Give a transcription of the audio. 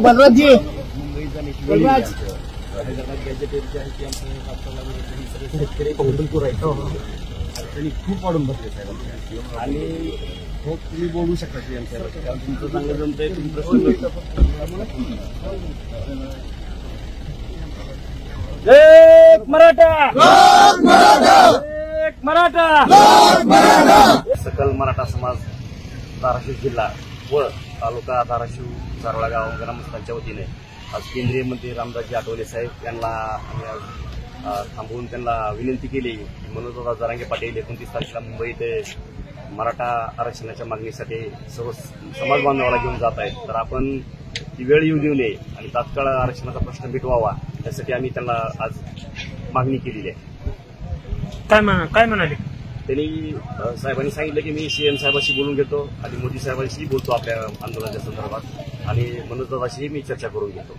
बलराजजी बलराज त्यांनी खूप वाढून बसले साहेब आणि खूप तुम्ही बोलू शकता सीएम साहेब कारण तुमचं चांगलं जमतंय एक मराठा एक मराठा सकल मराठा समाज धाराशिव जिल्हा व तालुका धाराशिव जारोळा गाव ग्रामस्थांच्या वतीने आज केंद्रीय मंत्री रामदासजी आठवले साहेब यांना आम्ही आज थांबवून त्यांना विनंती केली की मनोजदादा जरांगे पाटील 29 तारखेला मुंबई इथे मराठा आरक्षणाच्या मागणीसाठी सर्व समाज बांधवाला घेऊन जात आहेत, तर आपण ती वेळ येऊ देऊ नये आणि तात्काळ आरक्षणाचा प्रश्न मिटवावा यासाठी आम्ही त्यांना आज मागणी केलेली आहे. काय म्हणाले त्यांनी साहेबांनी सांगितलं की मी सीएम साहेबांशी बोलून घेतो आणि मोदी साहेबांशी बोलतो आपल्या आंदोलनाच्या संदर्भात आणि मनोजदादाशी मी चर्चा करून घेतो.